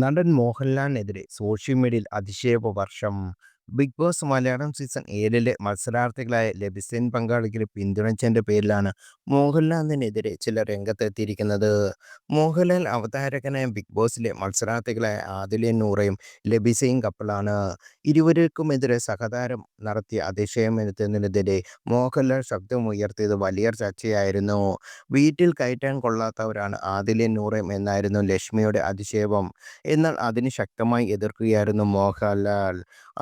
നടൻ മോഹൻലാലിനെതിരെ സോഷ്യൽ മീഡിയയിൽ അധിക്ഷേപ വർഷം. ബിഗ് ബോസ് മലയാളം സീസൺ 7-ലെ മത്സരാർത്ഥികളായ ലഭിസൻ പങ്കാളികളെ പിന്തുണച്ചതിന്റെ പേരിലാണ് മോഹൻലാലിനെതിരെ ചിലർ രംഗത്തെത്തിയിരിക്കുന്നത്. മോഹൻലാൽ അവതാരകനായ ബിഗ് ബോസിലെ മത്സരാർത്ഥികളായ ആദിലയും നൂറയും ലഭിസയും കപ്പിളാണ്. ഇരുവർക്കുമെതിരെ സഹതാരം നടത്തിയ അധിക്ഷേപത്തിനെതിരെ മോഹൻലാൽ ശബ്ദമുയർത്തിയത് വലിയ ചർച്ചയായിരുന്നു. വീട്ടിൽ കയറ്റാൻ കൊള്ളാത്തവരാണ് ആദിലയും നൂറയും എന്നായിരുന്നു ലക്ഷ്മിയുടെ അധിക്ഷേപം. എന്നാൽ അതിന് ശക്തമായി എതിർക്കുകയായിരുന്നു മോഹൻലാൽ.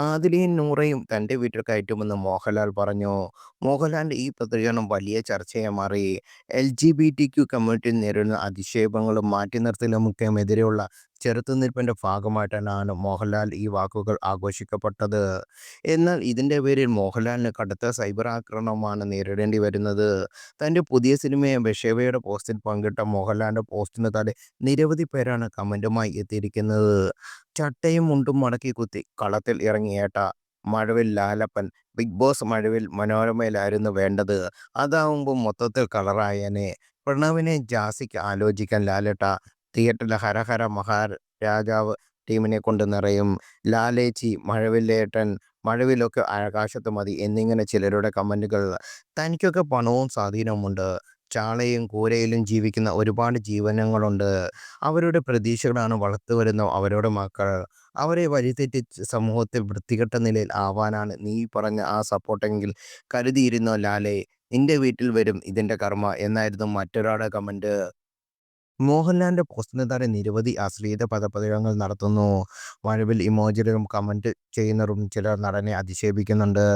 ആദിലയും നൂറയും തൻ്റെ വീട്ടിൽ കയറ്റുമെന്ന് മോഹൻലാൽ പറഞ്ഞു. മോഹൻലാലിൻ്റെ ഈ പ്രതികരണം വലിയ ചർച്ചയായി മാറി. LGBTQ കമ്മ്യൂണിറ്റി നേരിടുന്ന അധിക്ഷേപങ്ങളും മാറ്റിനിർത്തലുമൊക്കെതിരെയുള്ള ചെറുത്തുനിൽപ്പിൻ്റെ ഭാഗമായിട്ടാണ് മോഹൻലാൽ ഈ വാക്കുകൾ ആഘോഷിക്കപ്പെട്ടത്. എന്നാൽ ഇതിൻ്റെ പേരിൽ മോഹൻലാലിന് കടുത്ത സൈബർ ആക്രമണമാണ് നേരിടേണ്ടി വരുന്നത്. തൻ്റെ പുതിയ സിനിമയെ ബഷേവയുടെ പോസ്റ്റിൽ പങ്കിട്ട മോഹൻലാലിൻ്റെ പോസ്റ്റിന് താഴെ നിരവധി പേരാണ് കമന്റുമായി എത്തിയിരിക്കുന്നത്. ചട്ടയും മുണ്ടും മടക്കി കുത്തി കളത്തിൽ ഇറങ്ങിയേട്ട മഴവിൽ ലാലപ്പൻ. ബിഗ് ബോസ് മഴവിൽ മനോരമയിലായിരുന്നു വേണ്ടത്. അതാവുമ്പോൾ മൊത്തത്തിൽ കളറായേനെ. പ്രണവിനെ ജാസിക്ക് ആലോചിക്കാൻ ലാലേട്ട. തിയേറ്ററിൽ ഹരഹര മഹാരാജാവ് ടീമിനെ കൊണ്ട് നിറയും. ലാലേച്ചി, മഴവില്ലേട്ടൻ, മഴവിലൊക്കെ ആകാശത്ത് മതി എന്നിങ്ങനെ ചിലരുടെ കമന്റുകൾ. തനിക്കൊക്കെ പണവും സ്വാധീനവുമുണ്ട്. ചാളയും കൂരയിലും ജീവിക്കുന്ന ഒരുപാട് ജീവനങ്ങളുണ്ട്. അവരുടെ പ്രതീക്ഷകളാണ് വളർത്തുവരുന്ന അവരുടെ മക്കൾ. അവരെ വഴിതെറ്റിച്ച് സമൂഹത്തിൽ വൃത്തികെട്ട നിലയിൽ ആവാനാണ് നീ പറഞ്ഞ ആ സപ്പോർട്ടെങ്കിൽ കരുതിയിരുന്നോ ലാലേ. നിന്റെ വീട്ടിൽ വരും ഇതിന്റെ കർമ്മ എന്നായിരുന്നു മറ്റൊരാളുടെ കമന്റ്. മോഹൻലാലിന്റെ പോസ്റ്റിന് താഴെ നിരവധി അശ്ലീല പദപ്രയോഗങ്ങൾ നടത്തുന്നു. മഴവിൽ ഇമോജികളും കമന്റ് ചെയ്യുന്നവരും ചിലർ നടനെ അധിക്ഷേപിക്കുന്നുണ്ട്.